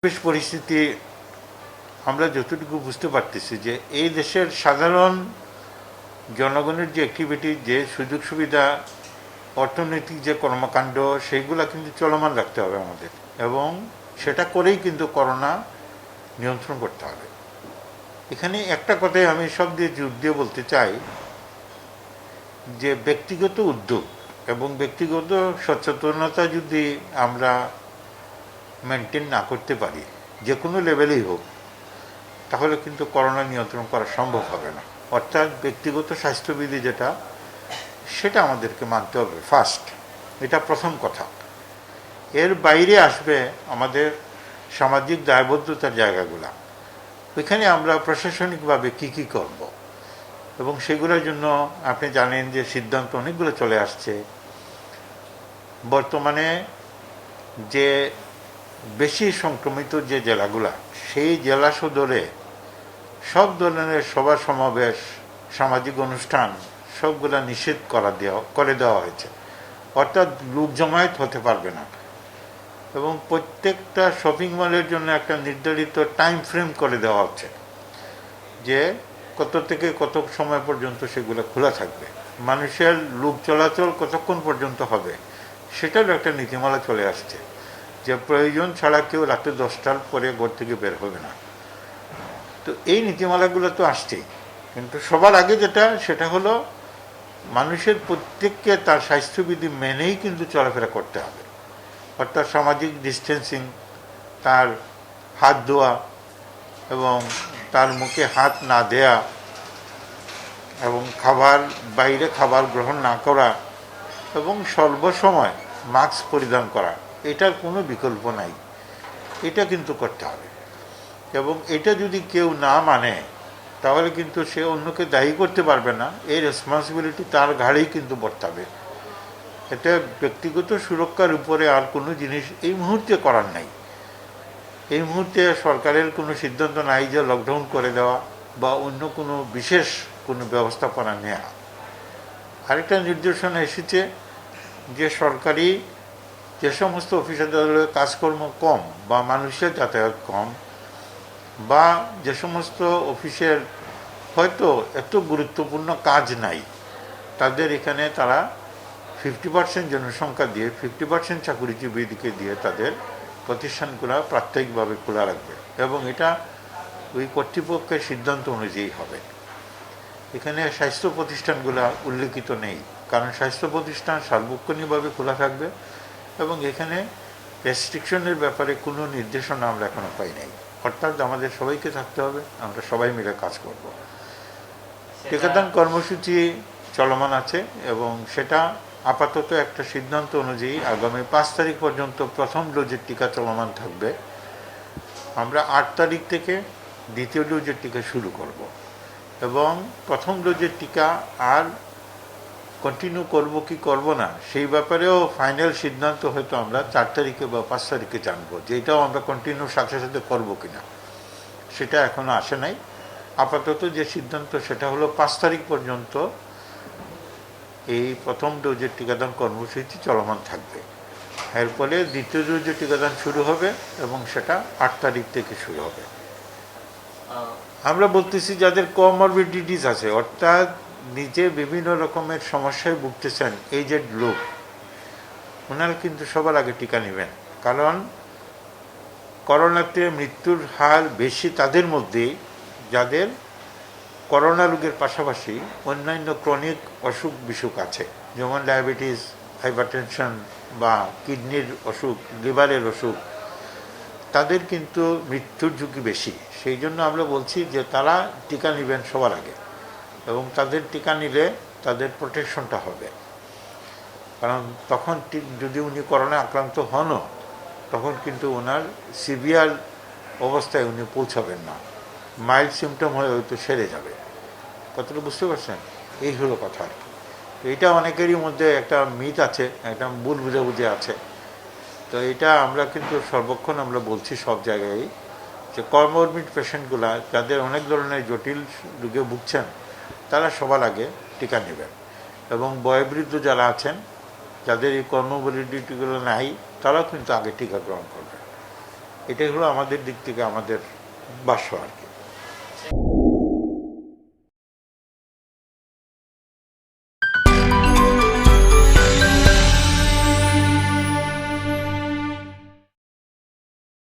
বেশ পরিস্থিতি আমরা যতটুকু বুঝতে পারতেছি যে এই দেশের সাধারণ জনগণের যে অ্যাক্টিভিটি, যে সুযোগ সুবিধা, অর্থনৈতিক যে কর্মকাণ্ড, সেইগুলো কিন্তু চলমান রাখতে হবে আমাদের, এবং সেটা করেই কিন্তু করোনা নিয়ন্ত্রণ করতে হবে। এখানে একটা কথাই আমি সব দিয়ে জোর দিয়ে বলতে চাই যে ব্যক্তিগত উদ্যোগ এবং ব্যক্তিগত সচেতনতা যদি আমরা মেনটেন না করতে পারি, যে কোনো লেভেলেই হোক, তাহলে কিন্তু করোনা নিয়ন্ত্রণ করা সম্ভব হবে না। অর্থাৎ ব্যক্তিগত স্বাস্থ্যবিধি যেটা, সেটা আমাদেরকে মানতে হবে ফার্স্ট, এটা প্রথম কথা। এর বাইরে আসবে আমাদের সামাজিক দায়বদ্ধতার জায়গাগুলো। ওইখানে আমরা প্রশাসনিকভাবে কি করব, এবং সেগুলোর জন্য আপনি জানেন যে সিদ্ধান্ত অনেকগুলো চলে আসছে। বর্তমানে যে বেশি সংক্রমিত যে জেলাগুলা, সেই জেলা সদরে সব ধরনের সভা সমাবেশ, সামাজিক অনুষ্ঠান সবগুলা নিষেধ করে দেওয়া হয়েছে। অর্থাৎ লোক জমায়েত হতে পারবে না, এবং প্রত্যেকটা শপিং মলের জন্য একটা নির্ধারিত টাইম ফ্রেম করে দেওয়া হচ্ছে যে কত থেকে কত সময় পর্যন্ত সেগুলো খোলা থাকবে, মানুষের লোক চলাচল কতক্ষণ পর্যন্ত হবে সেটারও একটা নীতিমালা চলে আসছে, যে প্রয়োজন ছাড়া কেউ রাতে 10টার পরে ঘর থেকে বের হবে না। তো এই নীতিমালাগুলো তো আসছেই, কিন্তু সবার আগে সেটা হলো মানুষের প্রত্যেককে তার স্বাস্থ্যবিধি মেনেই কিন্তু চলাফেরা করতে হবে। অর্থাৎ সামাজিক ডিস্টেন্সিং, তার হাত ধোয়া এবং তার মুখে হাত না দেয়া, এবং বাইরে খাবার গ্রহণ না করা, এবং সর্বসময় মাস্ক পরিধান করা, এটার কোনো বিকল্প নাই। এটা কিন্তু করতে হবে, এবং এটা যদি কেউ না মানে তাহলে কিন্তু সে অন্যকে দায়ী করতে পারবে না। এই রেসপন্সিবিলিটি তার ঘাড়েই কিন্তু বর্তাবে। এটা ব্যক্তিগত সুরক্ষার উপরে আর কোনো জিনিস এই মুহূর্তে করার নাই। এই মুহূর্তে সরকারের কোনো সিদ্ধান্ত নাই যে লকডাউন করে দেওয়া বা অন্য কোনো বিশেষ কোনো ব্যবস্থাপনা নেওয়া। আরেকটা নির্দেশনা এসেছে যে সরকারি যে সমস্ত অফিস আদালতে কাজকর্ম কম বা মানুষের যাতায়াত কম, বা যে সমস্ত অফিসের হয়তো এত গুরুত্বপূর্ণ কাজ নাই, তাদের এখানে তারা 50% জনসংখ্যা দিয়ে 50% চাকুরিজীবীদেরকে দিয়ে তাদের প্রতিষ্ঠানগুলো প্রাত্যহিকভাবে খোলা রাখবে, এবং এটা ওই কর্তৃপক্ষের সিদ্ধান্ত অনুযায়ী হবে। এখানে স্বাস্থ্য প্রতিষ্ঠানগুলো উল্লেখিত নেই, কারণ স্বাস্থ্য প্রতিষ্ঠান সার্বক্ষণিকভাবে খোলা থাকবে, এবং এখানে রেস্ট্রিকশনের ব্যাপারে কোনো নির্দেশনা আমরা এখনো পাই নাই। অর্থাৎ আমাদের সবাইকে থাকতে হবে, আমরা সবাই মিলে কাজ করব। টিকাদান কর্মসূচি চলমান আছে, এবং সেটা আপাতত একটা সিদ্ধান্ত অনুযায়ী আগামী 5 তারিখ পর্যন্ত প্রথম ডোজের টিকা চলমান থাকবে। আমরা 8 তারিখ থেকে দ্বিতীয় ডোজের টিকা শুরু করব, এবং প্রথম ডোজের টিকা আর কন্টিনিউ করব কি করব না সেই ব্যাপারেও ফাইনাল সিদ্ধান্ত হয়তো আমরা 4 তারিখে বা 5 তারিখে জানবো, যে এটাও আমরা কন্টিনিউ সাথে সাথে করবো কিনা, সেটা এখনো আসে নাই। আপাতত যে সিদ্ধান্ত সেটা হলো 5 তারিখ পর্যন্ত এই প্রথম ডোজের টিকাদান কর্মসূচি চলমান থাকবে। এরপরে দ্বিতীয় ডোজের টিকাদান শুরু হবে, এবং সেটা 8 তারিখ থেকে শুরু হবে। আমরা বলতেছি যাদের কোমরবিডিটিস আছে, অর্থাৎ নিজে বিভিন্ন রকমের সমস্যায় ভুগতেছেন, এজেড লোক, ওনারা কিন্তু সবার আগে টিকা নেবেন। কারণ করোনাতে মৃত্যুর হার বেশি তাদের মধ্যেই যাদের করোনা রোগের পাশাপাশি অন্যান্য ক্রনিক অসুখ বিসুখ আছে, যেমন ডায়াবেটিস, হাইপারটেনশন বা কিডনির অসুখ, লিভারের অসুখ, তাদের কিন্তু মৃত্যুর ঝুঁকি বেশি। সেই জন্য আমরা বলছি যে তারা টিকা নেবেন সবার আগে, এবং তাদের টিকা নিলে তাদের প্রোটেকশনটা হবে। কারণ তখন যদি উনি করোনায় আক্রান্ত হনও, তখন কিন্তু ওনার সিভিয়ার অবস্থায় উনি পৌঁছাবেন না, মাইল্ড সিমটম হয়ে হয়তো সেরে যাবে। কতটা বুঝতে পারছেন? এই হলো কথা আর কি। এইটা অনেকেরই মধ্যে একটা মিথ আছে, একটা ভুল বুঝাবুঝি আছে। তো এটা আমরা কিন্তু সর্বক্ষণ আমরা বলছি সব জায়গায়, যে কর্মরমিট পেশেন্টগুলা যাদের অনেক ধরনের জটিল রোগে ভুগছেন, তারা সবার আগে টিকা নেবেন, এবং বয়োবৃদ্ধ যারা আছেন, যাদের এই কর্মবিডিটিগুলো নাই, তারাও কিন্তু আগে টিকা গ্রহণ করবেন। এটাই হলো আমাদের দিক থেকে আমাদের বাসা আর কি।